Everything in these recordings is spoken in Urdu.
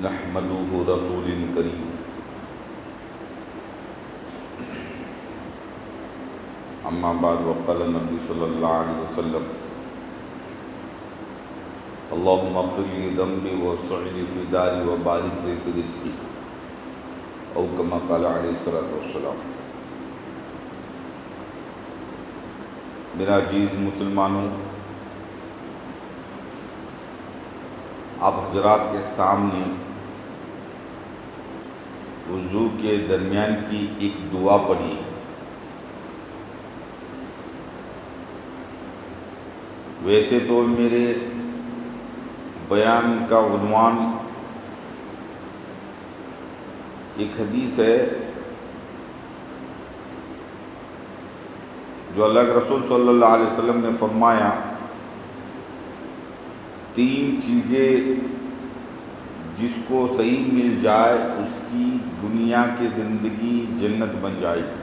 نحمده رسول کریم اما بعد وقال النبی صلی اللہ علیہ وسلم اللهم اغفر لي ذنبي ووسع لي في داري وبارك لي في رزقي او كما قال علیہ الصلوۃ والسلام۔ میرا عزیز مسلمانوں، آپ حضرات کے سامنے وضو کے درمیان کی ایک دعا پڑھی۔ ویسے تو میرے بیان کا عنوان ایک حدیث ہے جو اللہ کے رسول صلی اللہ علیہ وسلم نے فرمایا، تین چیزیں جس کو صحیح مل جائے اس کی دنیا کی زندگی جنت بن جائے گی۔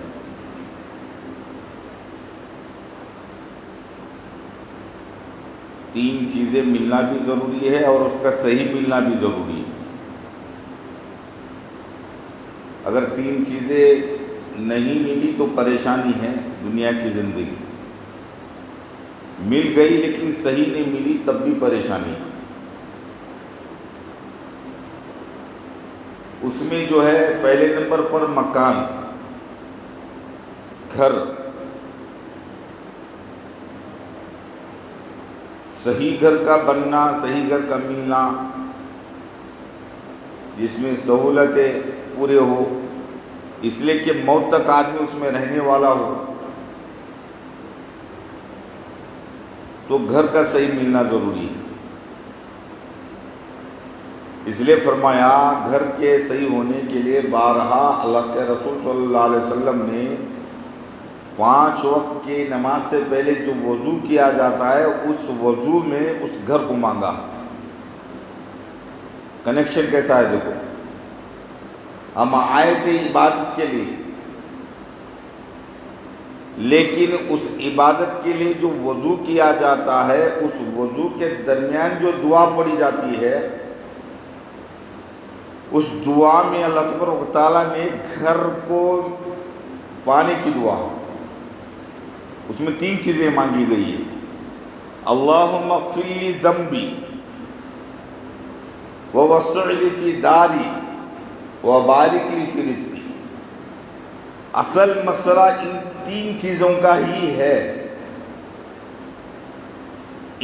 تین چیزیں ملنا بھی ضروری ہے اور اس کا صحیح ملنا بھی ضروری ہے۔ اگر تین چیزیں نہیں ملی تو پریشانی ہے دنیا کی زندگی، مل گئی لیکن صحیح نہیں ملی تب بھی پریشانی ہے۔ اس میں جو ہے پہلے نمبر پر مکان، گھر، صحیح گھر کا بننا، صحیح گھر کا ملنا جس میں سہولتیں پورے ہو، اس لیے کہ موت تک آدمی اس میں رہنے والا ہو، تو گھر کا صحیح ملنا ضروری ہے۔ اس لیے فرمایا گھر کے صحیح ہونے کے لیے بارہا اللہ کے رسول صلی اللہ علیہ وسلم نے 5 وقت کی نماز سے پہلے جو وضو کیا جاتا ہے اس وضو میں اس گھر کو مانگا۔ کنیکشن کیسا ہے دیکھو، ہم آئے تھے عبادت کے لیے، لیکن اس عبادت کے لیے جو وضو کیا جاتا ہے اس وضو کے درمیان جو دعا پڑھی جاتی ہے اس دعا میں اللہ تبارک و تعالیٰ نے گھر کو پانے کی دعا، اس میں 3 چیزیں مانگی گئی ہیں۔ اللہم اغفر لی ذنبی ووسع لی فی داری وبارک لی فی رزقی۔ اصل مسئلہ ان 3 چیزوں کا ہی ہے۔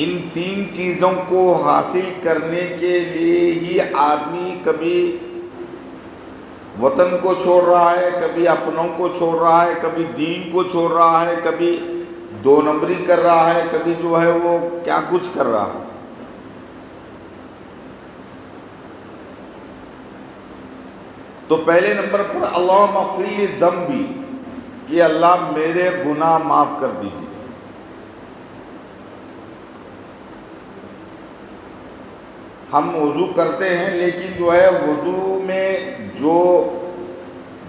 ان 3 چیزوں کو حاصل کرنے کے لیے ہی آدمی کبھی وطن کو چھوڑ رہا ہے، کبھی اپنوں کو چھوڑ رہا ہے، کبھی دین کو چھوڑ رہا ہے، کبھی 2 نمبری کر رہا ہے، کبھی جو ہے وہ کیا کچھ کر رہا ہے۔ تو پہلے نمبر پر اللہم اغفر لی ذنبی، کہ اللہ میرے گناہ معاف کر دیجیے۔ ہم وضو کرتے ہیں لیکن جو ہے وضو میں جو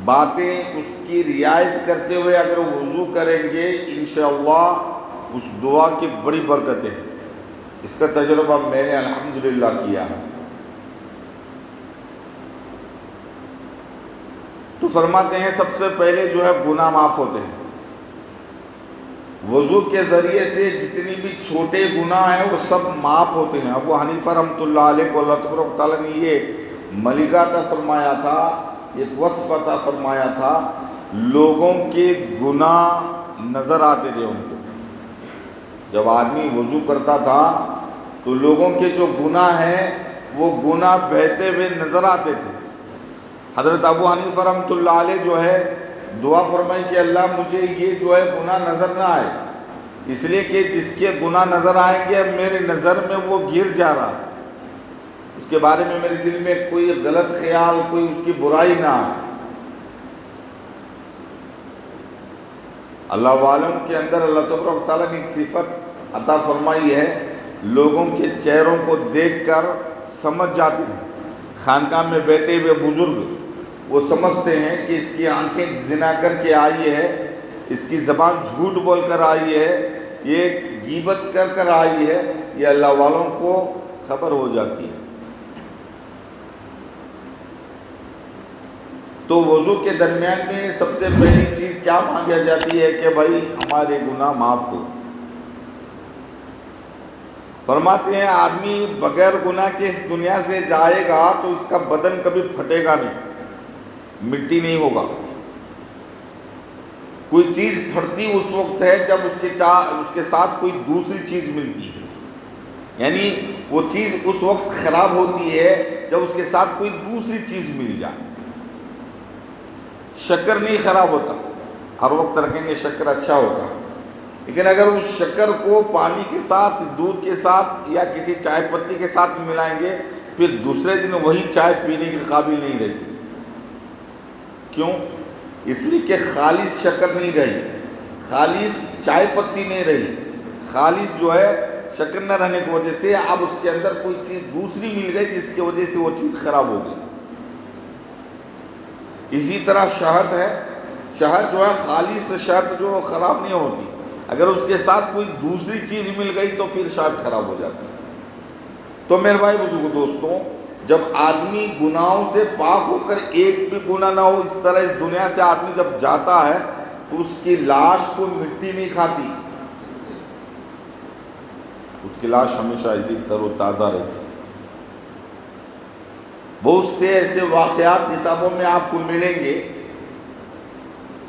باتیں اس کی رعایت کرتے ہوئے اگر وضو کریں گے انشاءاللہ اس دعا کی بڑی برکتیں ہیں۔ اس کا تجربہ میں نے الحمدللہ کیا۔ تو فرماتے ہیں سب سے پہلے جو ہے گناہ معاف ہوتے ہیں۔ وضو کے ذریعے سے جتنی بھی چھوٹے گناہ ہیں وہ سب معاف ہوتے ہیں۔ ابو حنیفہ رحمۃ اللہ علیہ کو اللہ تبارک و تعالیٰ نے یہ ملکہ عطا فرمایا تھا، ایک وصف عطا فرمایا تھا، لوگوں کے گناہ نظر آتے تھے ان کو۔ جب آدمی وضو کرتا تھا تو لوگوں کے جو گناہ ہیں وہ گناہ بہتے ہوئے نظر آتے تھے۔ حضرت ابو حنیفہ رحمۃ اللہ علیہ جو ہے دعا فرمائی کہ اللہ مجھے یہ جو ہے گناہ نظر نہ آئے، اس لیے کہ جس کے گناہ نظر آئیں گے میرے نظر میں وہ گر جا رہا ہے، اس کے بارے میں میرے دل میں کوئی غلط خیال، کوئی اس کی برائی نہ آئے۔ اللہ والوں کے اندر اللہ تبارک و تعالیٰ نے ایک صفت عطا فرمائی ہے، لوگوں کے چہروں کو دیکھ کر سمجھ جاتے ہیں۔ خانقاہ میں بیٹھے ہوئے بزرگ وہ سمجھتے ہیں کہ اس کی آنکھیں زنا کر کے آئی ہے، اس کی زبان جھوٹ بول کر آئی ہے، یہ غیبت کر کر آئی ہے، یہ اللہ والوں کو خبر ہو جاتی ہے۔ تو وضو کے درمیان میں سب سے پہلی چیز کیا مانگی جاتی ہے کہ بھائی ہمارے گناہ معاف ہو۔ فرماتے ہیں آدمی بغیر گناہ کے اس دنیا سے جائے گا تو اس کا بدن کبھی پھٹے گا نہیں، مٹی نہیں ہوگا۔ کوئی چیز پھٹتی اس وقت ہے جب اس کے ساتھ کوئی دوسری چیز ملتی ہے، یعنی وہ چیز اس وقت خراب ہوتی ہے جب اس کے ساتھ کوئی دوسری چیز مل جائے۔ شکر نہیں خراب ہوتا، ہر وقت رکھیں گے شکر اچھا ہوگا، لیکن اگر اس شکر کو پانی کے ساتھ، دودھ کے ساتھ یا کسی چائے پتی کے ساتھ ملائیں گے، پھر دوسرے دن وہی چائے پینے کے قابل نہیں رہتی۔ کیوں؟ اس لیے کہ خالص شکر نہیں رہی، خالص چائے پتی نہیں رہی، خالص جو ہے شکر نہ رہنے کی وجہ سے اب اس کے اندر کوئی چیز دوسری مل گئی جس کی وجہ سے وہ چیز خراب ہو گئی۔ اسی طرح شہد ہے، شہد جو ہے خالص شہد جو خراب نہیں ہوتی، اگر اس کے ساتھ کوئی دوسری چیز مل گئی تو پھر شہد خراب ہو جاتا ہے۔ تو میرے بھائی بزرگوں دوستوں، جب آدمی گناہوں سے پاک ہو کر ایک بھی گناہ نہ ہو، اس طرح اس دنیا سے آدمی جب جاتا ہے تو اس کی لاش کو مٹی نہیں کھاتی، اس کی لاش ہمیشہ اسی تر و تازہ رہتی ہے۔ بہت سے ایسے واقعات کتابوں میں آپ کو ملیں گے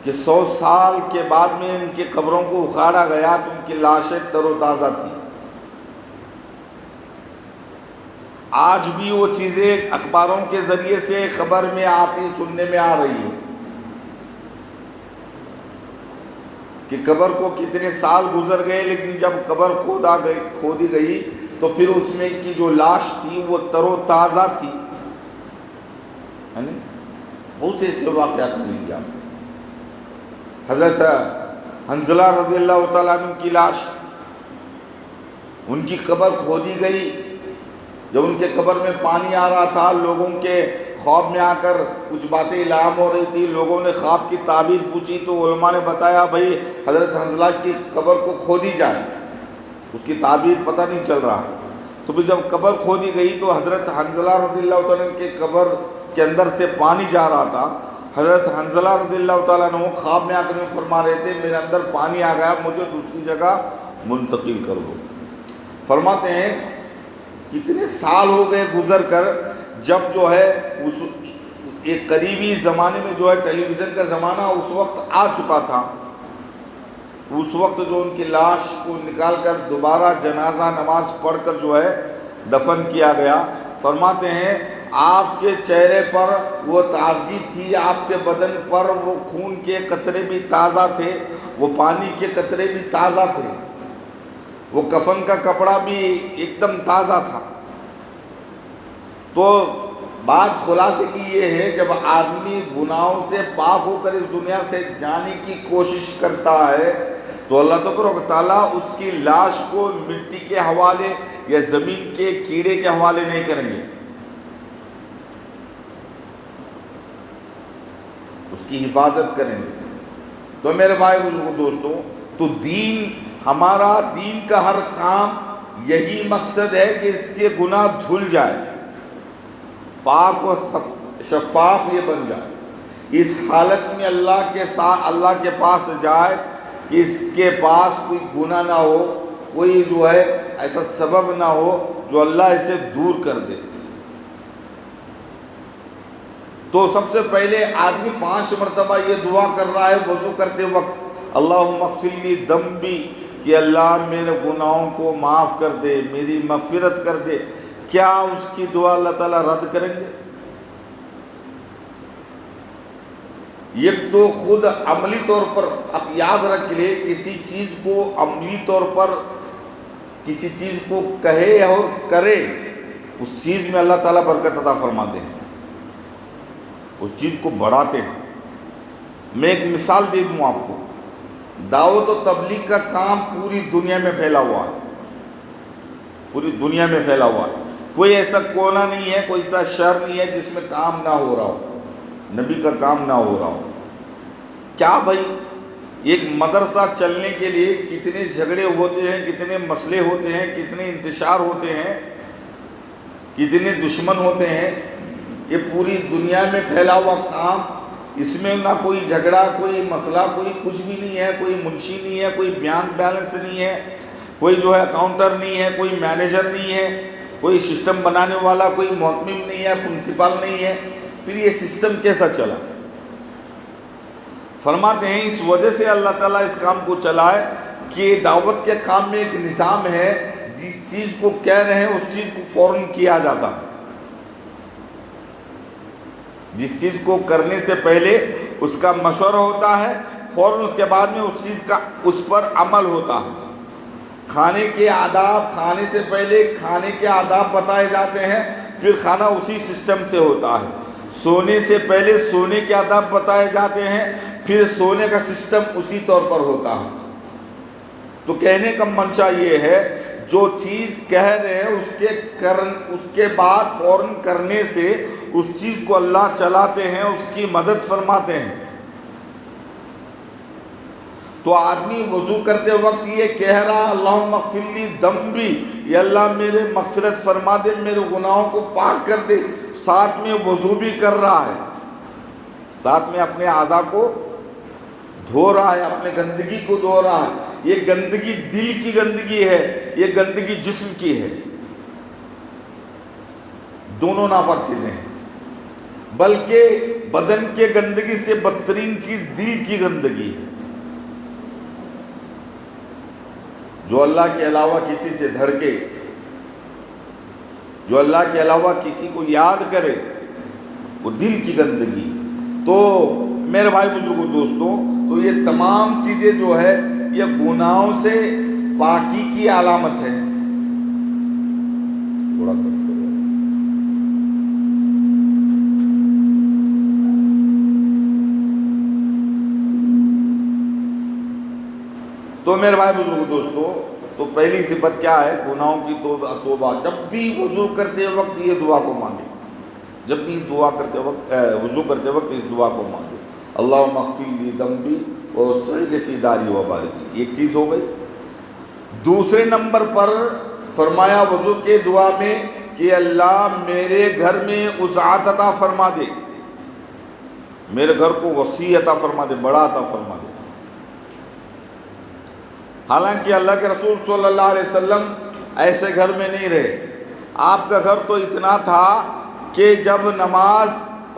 کہ 100 سال کے بعد میں ان کی قبروں کو اکھاڑا گیا تو ان کی لاشیں تر و تازہ تھیں۔ آج بھی وہ چیزیں اخباروں کے ذریعے سے خبر میں آتی، سننے میں آ رہی ہے کہ قبر کو کتنے سال گزر گئے، لیکن جب قبر کھودی گئی تو پھر اس میں کی جو لاش تھی وہ تر و تازہ تھی۔ بہت سے ایسے واقعات ملیں گے آپ۔ حضرت حنظلہ رضی اللہ تعالیٰ عنہ کی لاش، ان کی قبر کھودی گئی، جب ان کے قبر میں پانی آ رہا تھا، لوگوں کے خواب میں آ کر کچھ باتیں الہام ہو رہی تھی، لوگوں نے خواب کی تعبیر پوچھی تو علماء نے بتایا بھائی حضرت حنظلہ کی قبر کو کھودی جائے، اس کی تعبیر پتہ نہیں چل رہا۔ تو پھر جب قبر کھودی گئی تو حضرت حنظلہ رضی اللہ تعالیٰ عنہ کے قبر کے اندر سے پانی جا رہا تھا۔ حضرت حنظلہ رضی اللہ تعالیٰ عنہ خواب میں آ کر فرما رہے تھے میرے اندر پانی آ گیا، مجھے دوسری جگہ منتقل کر دو۔ فرماتے ہیں کتنے سال ہو گئے گزر کر، جب جو ہے اس ایک قریبی زمانے میں جو ہے ٹیلی ویژن کا زمانہ اس وقت آ چکا تھا، اس وقت جو ان کی لاش کو نکال کر دوبارہ جنازہ نماز پڑھ کر جو ہے دفن کیا گیا۔ فرماتے ہیں آپ کے چہرے پر وہ تازگی تھی، آپ کے بدن پر وہ خون کے قطرے بھی تازہ تھے، وہ پانی کے قطرے بھی تازہ تھے، وہ کفن کا کپڑا بھی ایک دم تازہ تھا۔ تو بات خلاصے کی یہ ہے، جب آدمی گناہوں سے پاک ہو کر اس دنیا سے جانے کی کوشش کرتا ہے تو اللہ تبارک و تعالیٰ اس کی لاش کو مٹی کے حوالے یا زمین کے کیڑے کے حوالے نہیں کریں گے، اس کی حفاظت کریں گے۔ تو میرے بھائی دوستوں، تو دین، ہمارا دین کا ہر کام یہی مقصد ہے کہ اس کے گناہ دھل جائے، پاک و شفاف یہ بن جائے، اس حالت میں اللہ کے پاس جائے کہ اس کے پاس کوئی گناہ نہ ہو، کوئی جو ہے ایسا سبب نہ ہو جو اللہ اسے دور کر دے۔ تو سب سے پہلے آدمی 5 مرتبہ یہ دعا کر رہا ہے وضو کرتے وقت، اللہم اغفر لی ذنبی، کہ اللہ میرے گناہوں کو معاف کر دے، میری مغفرت کر دے۔ کیا اس کی دعا اللہ تعالیٰ رد کریں گے؟ ایک تو خود عملی طور پر اب یاد رکھ لے، کسی چیز کو عملی طور پر کسی چیز کو کہے اور کرے، اس چیز میں اللہ تعالیٰ برکت عطا فرماتے ہیں، اس چیز کو بڑھاتے ہیں۔ میں ایک مثال دے دوں آپ کو، دعوت و تبلیغ کا کام پوری دنیا میں پھیلا ہوا ہے، پوری دنیا میں پھیلا ہوا ہے، کوئی ایسا کونا نہیں ہے، کوئی ایسا شہر نہیں ہے جس میں کام نہ ہو رہا ہو، نبی کا کام نہ ہو رہا ہو۔ کیا بھائی، ایک مدرسہ چلنے کے لیے کتنے جھگڑے ہوتے ہیں، کتنے مسئلے ہوتے ہیں، کتنے انتشار ہوتے ہیں، کتنے دشمن ہوتے ہیں، یہ پوری دنیا میں پھیلا ہوا کام اس میں نہ کوئی جھگڑا، کوئی مسئلہ، کوئی کچھ بھی نہیں ہے، کوئی منشی نہیں ہے، کوئی بینک بیلنس نہیں ہے، کوئی جو ہے اکاؤنٹر نہیں ہے، کوئی مینیجر نہیں ہے، کوئی سسٹم بنانے والا، کوئی محتمم نہیں ہے، پرنسپل نہیں ہے، پھر یہ سسٹم کیسا چلا؟ فرماتے ہیں اس وجہ سے اللہ تعالیٰ اس کام کو چلائے کہ دعوت کے کام میں ایک نظام ہے، جس چیز کو کہہ رہے ہیں اس چیز کو فوراً کیا جاتا ہے، جس چیز کو کرنے سے پہلے اس کا مشورہ ہوتا ہے، فوراً اس کے بعد میں اس پر عمل ہوتا ہے۔ کھانے کے آداب، کھانے سے پہلے کھانے کے آداب بتائے جاتے ہیں، پھر کھانا اسی سسٹم سے ہوتا ہے۔ سونے سے پہلے سونے کے آداب بتائے جاتے ہیں، پھر سونے کا سسٹم اسی طور پر ہوتا ہے۔ تو کہنے کا منشا یہ ہے، جو چیز کہہ رہے ہیں اس کے بعد فوراً کرنے سے اس چیز کو اللہ چلاتے ہیں، اس کی مدد فرماتے ہیں۔ تو آدمی وضو کرتے وقت یہ کہہ رہا اللہم اغفر لی ذنبی، یا اللہ میرے مغفرت فرما دے، میرے گناہوں کو پاک کر دے، ساتھ میں وضو بھی کر رہا ہے، ساتھ میں اپنے اعضاء کو دھو رہا ہے، اپنے گندگی کو دھو رہا ہے۔ یہ گندگی دل کی گندگی ہے، یہ گندگی جسم کی ہے، دونوں ناپاک چیزیں ہیں۔ بلکہ بدن کے گندگی سے بدترین چیز دل کی گندگی ہے۔ جو اللہ کے علاوہ کسی سے دھڑکے، جو اللہ کے علاوہ کسی کو یاد کرے، وہ دل کی گندگی۔ تو میرے بھائی بزرگوں دوستوں، تو یہ تمام چیزیں جو ہے یہ گناہوں سے پاکی کی علامت ہے۔ تھوڑا تو میرے بھائی بزرگوں دوستو، تو پہلی صفت کیا ہے؟ گناہوں کی توبہ۔ جب بھی وضو کرتے وقت یہ دعا کو مانگے، جب بھی وضو کرتے وقت اس دعا کو مانگے، اللہم اغفر لی ذنبی ووسع لی فی داری وبارک لی۔ ایک چیز ہو گئی۔ دوسرے نمبر پر فرمایا وضو کے دعا میں کہ اللہ میرے گھر میں وسعت عطا فرما دے، میرے گھر کو وسیع عطا فرما دے، بڑا عطا فرما دے۔ حالانکہ اللہ کے رسول صلی اللہ علیہ وسلم ایسے گھر میں نہیں رہے۔ آپ کا گھر تو اتنا تھا کہ جب نماز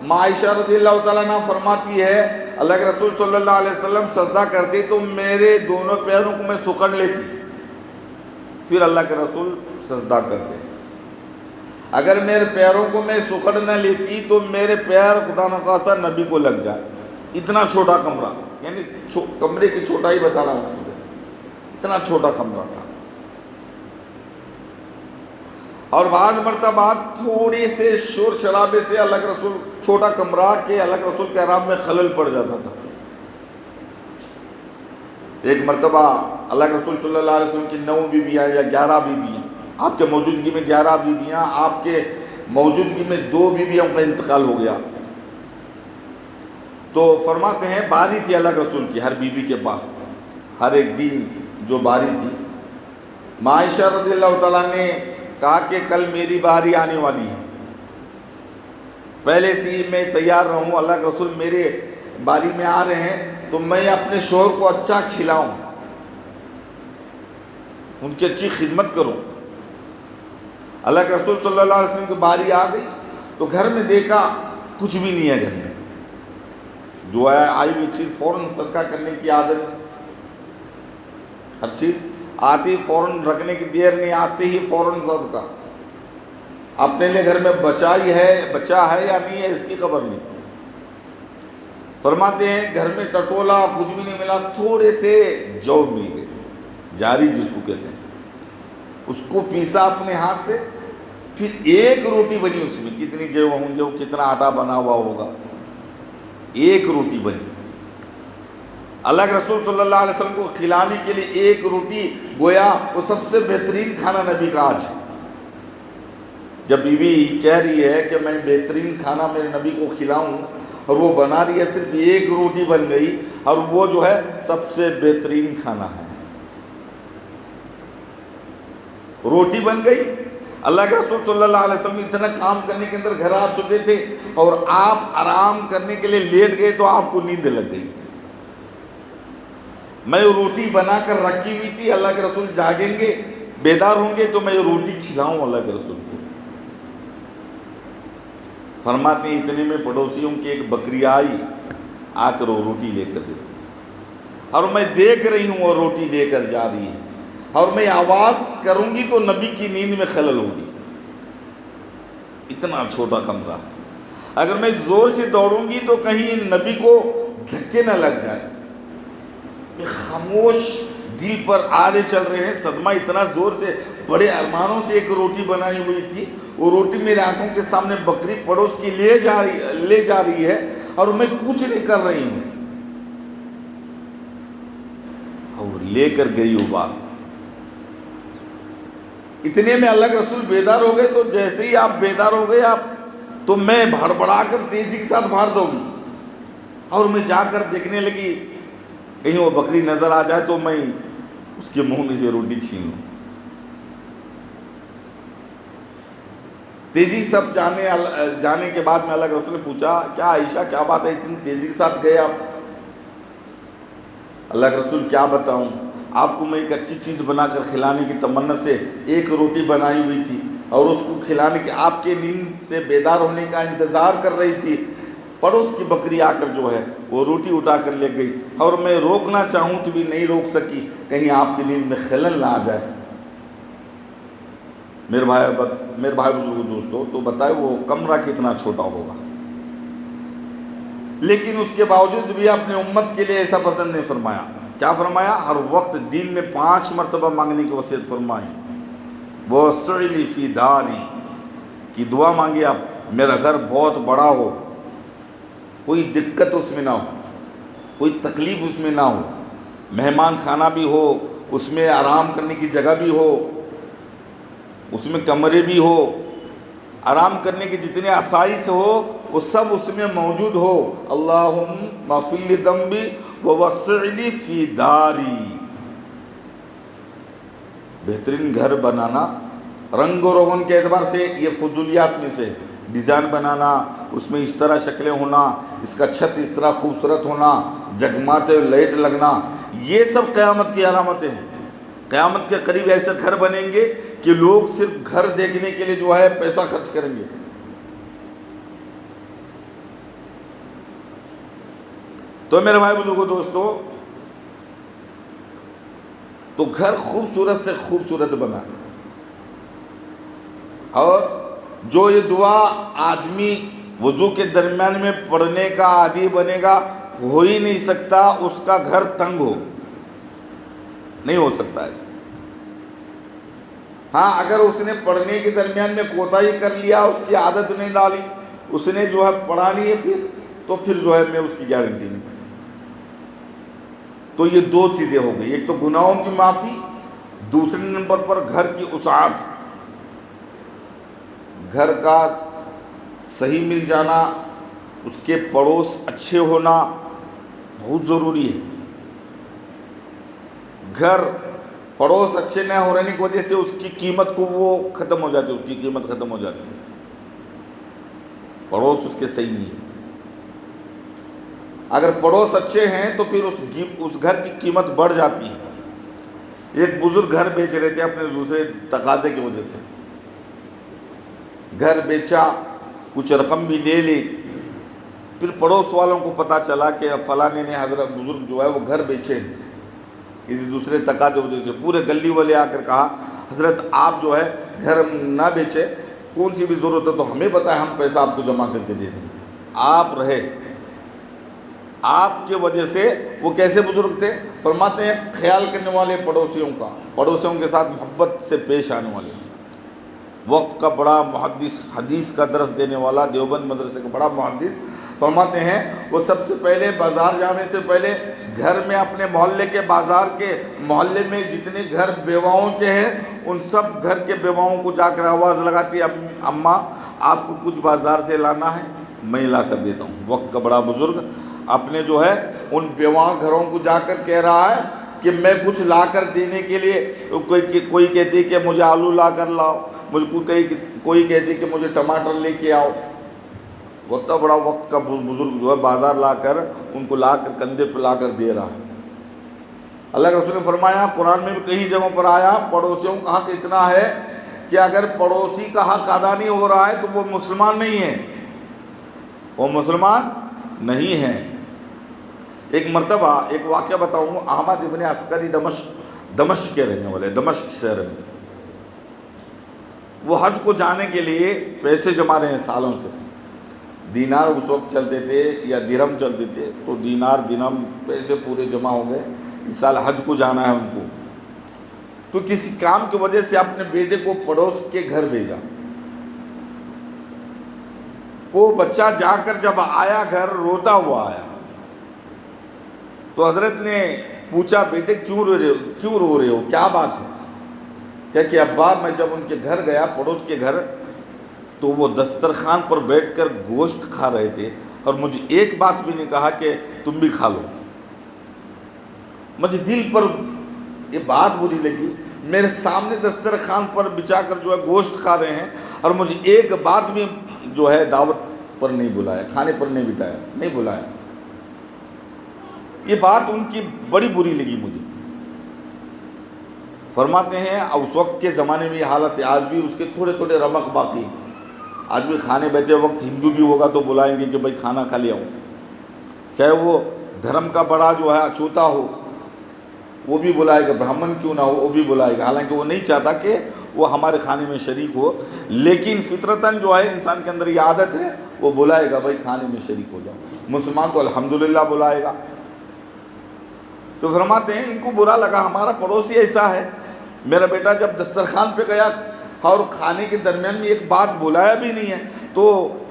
عائشہ رضی اللہ تعالیٰ عنہ فرماتی ہے اللہ کے رسول صلی اللہ علیہ وسلم سجدہ کرتی تو میرے دونوں پیروں کو میں سکڑ لیتی، پھر اللہ کے رسول سجدہ کرتے۔ اگر میرے پیروں کو میں سکڑ نہ لیتی تو میرے پیر خدا نخواستہ نبی کو لگ جائے۔ اتنا چھوٹا کمرہ، یعنی کمرے کی چھوٹائی بتا رہا ہوں، اتنا چھوٹا کمرہ تھا۔ اور بعض مرتبہ تھوڑی سے شور شرابے سے اللہ کے رسول، چھوٹا کمرہ کہ اللہ کے رسول کے آرام میں خلل پڑ جاتا تھا۔ ایک مرتبہ اللہ کے رسول صلی اللہ علیہ وسلم کی 9 بیویاں یا 11 بیویاں، آپ کے موجودگی میں 11 بیویاں، آپ کے موجودگی میں 2 بیویوں کا انتقال ہو گیا۔ تو فرماتے ہیں باری تھی اللہ کے رسول کی ہر بیوی کے پاس، ہر ایک دن جو باری تھی۔ عائشہ رضی اللہ تعالیٰ نے کہا کہ کل میری باری آنے والی ہے، پہلے سے ہی میں تیار رہوں، اللہ کے رسول میرے باری میں آ رہے ہیں تو میں اپنے شوہر کو اچھا کھلاؤں، ان کی اچھی خدمت کروں۔ اللہ کے رسول صلی اللہ علیہ وسلم کی باری آ گئی تو گھر میں دیکھا کچھ بھی نہیں ہے، گھر میں جو ہے آئی ہوئی چیز فوراً صدقہ کرنے کی عادت، ہر چیز آتی فوراً رکھنے کی دیر نہیں، آتی ہی فوراً صدقہ۔ اپنے لیے گھر میں بچا ہے یا نہیں ہے اس کی خبر نہیں۔ فرماتے ہیں گھر میں ٹٹولا کچھ بھی نہیں ملا، تھوڑے سے جو مل گئے، جاری جس کو کہتے ہیں، اس کو پیسا اپنے ہاتھ سے، پھر ایک روٹی بنی، اس میں کتنی جو ہوں گے، وہ کتنا آٹا بنا ہوا ہوگا، ایک روٹی بنی۔ اللہ کے رسول صلی اللہ علیہ وسلم کو کھلانے کے لیے ایک روٹی، گویا وہ سب سے بہترین کھانا نبی کا آج۔ جب بیوی کہہ رہی ہے کہ میں بہترین کھانا میرے نبی کو کھلاؤں اور وہ بنا رہی ہے، صرف ایک روٹی بن گئی اور وہ جو ہے سب سے بہترین کھانا ہے، روٹی بن گئی اللہ کے رسول صلی اللہ علیہ وسلم اتنا کام کرنے کے اندر گھر آ چکے تھے اور آپ آرام کرنے کے لیے لیٹ گئے تو آپ کو نیند لگ گئی. میں روٹی بنا کر رکھی ہوئی تھی, اللہ کے رسول جاگیں گے, بیدار ہوں گے تو میں یہ روٹی کھلاؤں اللہ کے رسول کو. فرماتے ہیں اتنے میں پڑوسیوں کی ایک بکری آئی, آ کر وہ روٹی لے کر گئی, اور میں دیکھ رہی ہوں وہ روٹی لے کر جا رہی ہے, اور میں آواز کروں گی تو نبی کی نیند میں خلل ہوگی. اتنا چھوٹا کمرہ, اگر میں زور سے دوڑوں گی تو کہیں نبی کو دھکے نہ لگ جائے. خاموش دل پر آرے چل رہے ہیں, صدمہ اتنا زور سے, بڑے ارمانوں سے ایک روٹی بنائی ہوئی تھی, وہ روٹی میرے آنکھوں کے سامنے بکری پڑوس کی لے جا رہی ہے اور میں کچھ نہیں کر رہی ہوں, اور لے کر گئی وہ بات. اتنے میں اللہ کے رسول بیدار ہو گئے, تو جیسے ہی آپ بیدار ہو گئے آپ تو میں بھڑبڑا کر تیزی کے ساتھ بھاگ دوڑی, اور میں جا کر دیکھنے لگی کہیں وہ بکری نظر آ جائے تو میں اس کے منہ میں سے روٹی چھین لوں. تیزی سب جانے کے بعد میں اللہ کے رسول نے پوچھا, کیا عائشہ کیا بات ہے, اتنی تیزی کے ساتھ گئے آپ؟ اللہ کے رسول کیا بتاؤں, آپ کو میں ایک اچھی چیز بنا کر کھلانے کی تمنا سے ایک روٹی بنائی ہوئی تھی, اور اس کو کھلانے کے آپ کے نیند سے بیدار ہونے کا انتظار کر رہی تھی. پڑوس کی بکری آ کر جو ہے وہ روٹی اٹھا کر لے گئی, اور میں روکنا چاہوں تو بھی نہیں روک سکی, کہیں آپ کی نیند میں خلل نہ آ جائے. میرے بھائی بزرگوں دوستو, تو بتائے وہ کمرہ کتنا چھوٹا ہوگا, لیکن اس کے باوجود بھی اپنے امت کے لیے ایسا پسند نہیں فرمایا. کیا فرمایا؟ ہر وقت دن میں 5 مرتبہ مانگنے کی وصیت فرمائی. وَسِعْلِ فِي دَارِي کی دعا مانگی آپ, میرا گھر بہت بڑا ہو, کوئی دقت اس میں نہ ہو, کوئی تکلیف اس میں نہ ہو, مہمان خانہ بھی ہو, اس میں آرام کرنے کی جگہ بھی ہو, اس میں کمرے بھی ہو, آرام کرنے کی جتنے آسائش ہو وہ سب اس میں موجود ہو. اللہم اغفر لی ذنبی ووسع لی فی داری. بہترین گھر بنانا رنگ و روغن کے اعتبار سے یہ فضولیات میں سے, ڈیزائن بنانا, اس میں اس طرح شکلیں ہونا, اس کا چھت اس طرح خوبصورت ہونا, جگماتے لائٹ لگنا, یہ سب قیامت کی علامتیں ہیں. قیامت کے قریب ایسے گھر بنیں گے کہ لوگ صرف گھر دیکھنے کے لیے جو ہے پیسہ خرچ کریں گے. تو میرے بھائی بزرگوں دوستو, تو گھر خوبصورت سے خوبصورت بنا, اور جو یہ دعا آدمی وضو کے درمیان میں پڑھنے کا عادی بنے گا, ہو ہی نہیں سکتا اس کا گھر تنگ ہو, نہیں ہو سکتا ایسا. ہاں اگر اس نے پڑھنے کے درمیان میں کوتاہی کر لیا, اس کی عادت نہیں ڈالی, اس نے جو ہے پڑھا نہیں ہے پھر جو ہے میں اس کی گارنٹی نہیں. تو یہ 2 چیزیں ہو گئی, ایک تو گناہوں کی معافی, دوسرے نمبر پر گھر کی وسعت, گھر کا صحیح مل جانا, اس کے پڑوس اچھے ہونا بہت ضروری ہے. گھر پڑوس اچھے نہ ہو رہنے کی وجہ سے اس کی قیمت کو وہ ختم ہو جاتی ہے, اس کی قیمت ختم ہو جاتی ہے. پڑوس اس کے صحیح نہیں ہے. اگر پڑوس اچھے ہیں تو پھر اس گھر کی قیمت بڑھ جاتی ہے. ایک بزرگ گھر بیچ رہے تھے اپنے دوسرے تقاضے کی وجہ سے, گھر بیچا, کچھ رقم بھی لے لی, پھر پڑوس والوں کو پتہ چلا کہ فلانے نے حضرت بزرگ جو ہے وہ گھر بیچے کسی دوسرے تقاضے کی وجہ سے. پورے گلی والے آ کر کہا حضرت آپ جو ہے گھر نہ بیچے, کون سی بھی ضرورت ہے تو ہمیں بتائیں, ہم پیسہ آپ کو جمع کر کے دے دیں گے, آپ رہے. آپ کی وجہ سے وہ کیسے بزرگ تھے؟ فرماتے ہیں خیال کرنے والے پڑوسیوں کا, پڑوسیوں کے ساتھ محبت سے پیش آنے والے, وقت کا بڑا محدث, حدیث کا درس دینے والا, دیوبند مدرسے کا بڑا محدث. فرماتے ہیں وہ سب سے پہلے بازار جانے سے پہلے گھر میں اپنے محلے کے, بازار کے محلے میں جتنے گھر بیواؤں کے ہیں ان سب گھر کے بیواؤں کو جا کر آواز لگاتی, اماں آپ کو کچھ بازار سے لانا ہے, میں لا کر دیتا ہوں. وقت کا بڑا بزرگ اپنے جو ہے ان بیواں گھروں کو جا کر کہہ رہا ہے کہ میں کچھ لا کر دینے کے لیے, کوئی کہتی کہ مجھے آلو لا کر لاؤ, مجھ کو کوئی کہتی کہ مجھے ٹماٹر لے کے آؤ، اتنا بڑا وقت کا بزرگ جو ہے بازار لا کر ان کو لا کر کندھے پہ لا کر دے رہا ہے۔ اللہ کے رسول نے فرمایا، قرآن میں بھی کئی جگہوں پر آیا، پڑوسیوں کا حق اتنا ہے کہ اگر پڑوسی کا حق ادا نہیں ہو رہا ہے تو وہ مسلمان نہیں ہے، وہ مسلمان نہیں ہے۔ ایک مرتبہ ایک واقعہ بتاؤں گا، احمد ابن عسکری دمشق کے رہنے والے، دمشق شہر میں، وہ حج کو جانے کے لیے پیسے جما رہے ہیں سالوں سے۔ دینار اس وقت چلتے تھے یا درہم چلتے تھے، تو دینار درہم پیسے پورے جمع ہو گئے، اس سال حج کو جانا ہے ان کو۔ تو کسی کام کی وجہ سے اپنے بیٹے کو پڑوس کے گھر بھیجا۔ وہ بچہ جا کر جب آیا گھر، روتا ہوا آیا، تو حضرت نے پوچھا، بیٹے کیوں رو رہے ہو، کیا بات ہے؟ کہ ابا میں جب ان کے گھر گیا، پڑوس کے گھر، تو وہ دسترخوان پر بیٹھ کر گوشت کھا رہے تھے اور مجھے ایک بات بھی نہیں کہا کہ تم بھی کھا لو۔ مجھے دل پر یہ بات بری لگی، میرے سامنے دسترخوان پر بچھا کر جو ہے گوشت کھا رہے ہیں اور مجھے ایک بات بھی جو ہے دعوت پر نہیں بلایا، کھانے پر نہیں بٹھایا، نہیں بلایا۔ یہ بات ان کی بڑی بری لگی مجھے۔ فرماتے ہیں اس وقت کے زمانے میں یہ حالت ہے، آج بھی اس کے تھوڑے تھوڑے رمق باقی۔ آج بھی کھانے بیٹھے وقت ہندو بھی ہوگا تو بلائیں گے کہ بھائی کھانا کھا لے آؤ، چاہے وہ دھرم کا بڑا جو ہے اچھوتا ہو وہ بھی بلائے گا، برہمن کیوں نہ ہو وہ بھی بلائے گا، حالانکہ وہ نہیں چاہتا کہ وہ ہمارے کھانے میں شریک ہو، لیکن فطرتاً جو ہے انسان کے اندر یہ عادت ہے، وہ بلائے گا بھائی کھانے میں شریک ہو جاؤ۔ مسلمان تو الحمدللہ بلائے گا۔ تو فرماتے ہیں ان کو برا لگا، ہمارا پڑوسی ایسا ہے۔ میرا بیٹا جب دسترخوان پہ گیا اور کھانے کے درمیان میں ایک بات بلایا بھی نہیں ہے، تو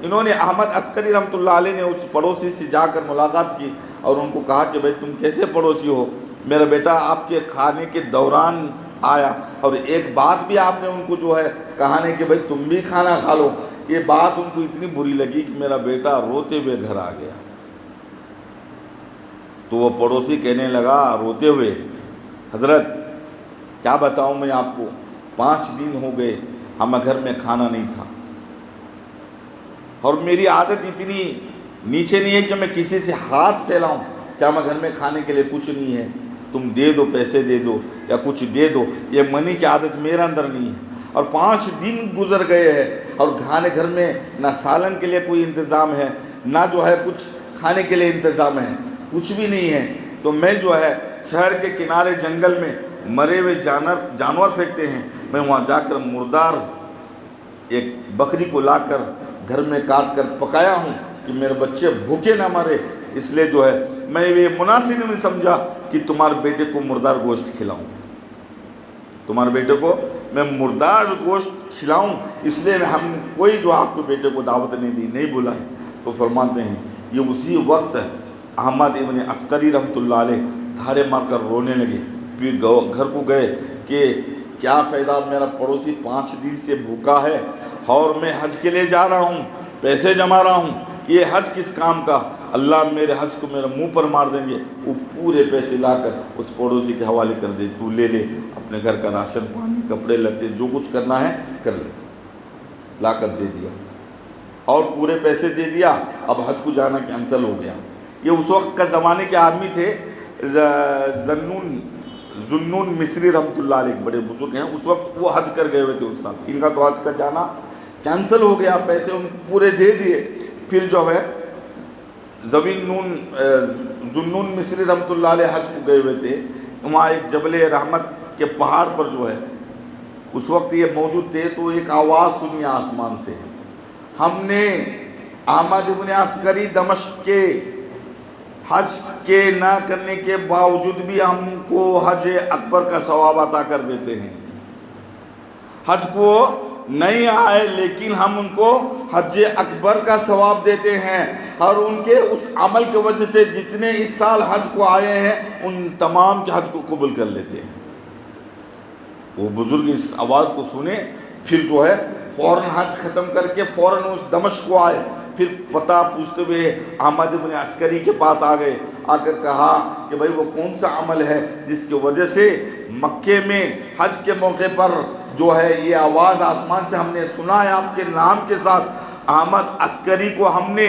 انہوں نے احمد عسکری رحمۃ اللہ علیہ نے اس پڑوسی سے جا کر ملاقات کی اور ان کو کہا کہ بھائی تم کیسے پڑوسی ہو، میرا بیٹا آپ کے کھانے کے دوران آیا اور ایک بات بھی آپ نے ان کو جو ہے کہا نہیں کہ بھائی تم بھی کھانا کھا لو۔ یہ بات ان کو اتنی بری لگی کہ میرا بیٹا روتے ہوئے گھر آ گیا۔ تو وہ پڑوسی کہنے لگا روتے ہوئے، حضرت کیا بتاؤں میں آپ کو، 5 دن ہو گئے ہمیں گھر میں کھانا نہیں تھا، اور میری عادت اتنی نیچے نہیں ہے کہ میں کسی سے ہاتھ پھیلاؤں کہ ہمیں گھر میں کھانے کے لیے کچھ نہیں ہے، تم دے دو، پیسے دے دو یا کچھ دے دو، یہ منی کی عادت میرے اندر نہیں ہے۔ اور 5 دن گزر گئے ہیں اور گھر میں نہ سالن کے لیے کوئی انتظام ہے، نہ جو ہے کچھ کھانے کے لیے انتظام ہے، کچھ بھی نہیں ہے۔ تو میں جو ہے شہر کے کنارے جنگل میں مرے ہوئے جانور پھینکتے ہیں، میں وہاں جا کر مردار ایک بکری کو لا کر گھر میں کاٹ کر پکایا ہوں کہ میرے بچے بھوکے نہ مرے، اس لیے جو ہے میں یہ مناسب نہیں سمجھا کہ تمہارے بیٹے کو مردار گوشت کھلاؤں، تمہارے بیٹے کو میں مردار گوشت کھلاؤں، اس لیے ہم کوئی جو آپ کے بیٹے کو دعوت نہیں دی، نہیں بلائے۔ تو فرماتے ہیں یہ اسی وقت احمد ابن عسکری رحمۃ اللہ علیہ دھاڑے مار کر رونے لگے، پھر گھر کو گئے کہ کیا فائدہ، میرا پڑوسی 5 دن سے بھوکا ہے اور میں حج کے لیے جا رہا ہوں، پیسے جما رہا ہوں، یہ حج کس کام کا، اللہ میرے حج کو میرے منہ پر مار دیں گے۔ وہ پورے پیسے لا کر اس پڑوسی کے حوالے کر دے، تو لے لے، اپنے گھر کا راشن پانی کپڑے لتے جو کچھ کرنا ہے کر لے، لا کر دے دیا اور پورے پیسے دے دیا۔ اب حج کو جانا کینسل ہو گیا۔ یہ اس وقت کا زمانے کے آدمی تھے، ذنون مصری رحمۃ اللہ علیہ، بڑے بزرگ ہیں، اس وقت وہ حج کر گئے ہوئے تھے اس سال، ان کا تو حج کا جانا کینسل ہو گیا، پیسے ان پورے دے دیے۔ پھر جو ہے ذنون مصری رحمۃ اللہ علیہ حج کو گئے ہوئے تھے، وہاں ایک جبل رحمت کے پہاڑ پر جو ہے اس وقت یہ موجود تھے، تو ایک آواز سنی آسمان سے، ہم نے احمد ابن عسکری دمشق کے حج کے نہ کرنے کے باوجود بھی ہم کو حج اکبر کا ثواب عطا کر دیتے ہیں، حج کو نہیں آئے لیکن ہم ان کو حج اکبر کا ثواب دیتے ہیں، اور ان کے اس عمل کی وجہ سے جتنے اس سال حج کو آئے ہیں ان تمام کے حج کو قبول کر لیتے ہیں۔ وہ بزرگ اس آواز کو سنے، پھر جو ہے فوراً حج ختم کر کے فوراً اس دمشق کو آئے، پھر پتہ پوچھتے ہوئے احمد ابن عسکری کے پاس آ گئے، آ کر کہا کہ بھائی وہ کون سا عمل ہے جس کی وجہ سے مکے میں حج کے موقع پر جو ہے یہ آواز آسمان سے ہم نے سنا ہے آپ کے نام کے ساتھ، احمد عسکری کو ہم نے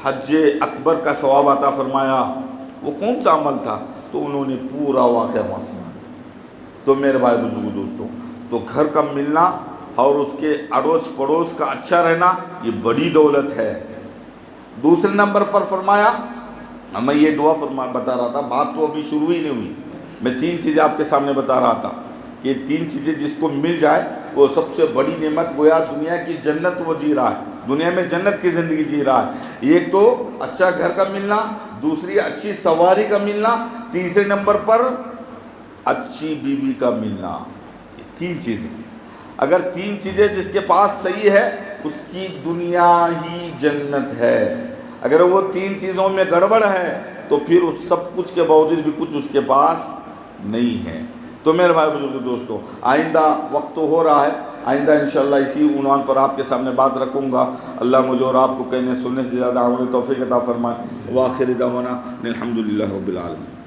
حج اکبر کا ثواب عطا فرمایا، وہ کون سا عمل تھا؟ تو انہوں نے پورا واقعہ وہاں سنا دیا۔ تو میرے بھائی بزرگوں دوستوں، تو گھر کا ملنا اور اس کے اڑوس پڑوس کا اچھا رہنا یہ بڑی دولت ہے۔ دوسرے نمبر پر فرمایا، میں یہ دعا بتا رہا تھا، بات تو ابھی شروع ہی نہیں ہوئی، میں 3 چیزیں آپ کے سامنے بتا رہا تھا کہ 3 چیزیں جس کو مل جائے وہ سب سے بڑی نعمت، گویا دنیا کی جنت وہ جی رہا ہے، دنیا میں جنت کی زندگی جی رہا ہے۔ ایک تو اچھا گھر کا ملنا، دوسری اچھی سواری کا ملنا، تیسرے نمبر پر اچھی بیوی کا ملنا۔ 3 چیزیں، اگر 3 چیزیں جس کے پاس صحیح ہے اس کی دنیا ہی جنت ہے۔ اگر وہ 3 چیزوں میں گڑبڑ ہے تو پھر اس سب کچھ کے باوجود بھی کچھ اس کے پاس نہیں ہے۔ تو میرے بھائی بزرگ دوستوں، آئندہ وقت تو ہو رہا ہے، آئندہ انشاءاللہ اسی عنوان پر آپ کے سامنے بات رکھوں گا۔ اللہ مجھے اور آپ کو کہنے سننے سے زیادہ عمل توفیق عطا فرمائے۔ وآخر دعوانا الحمدللہ رب العالمین۔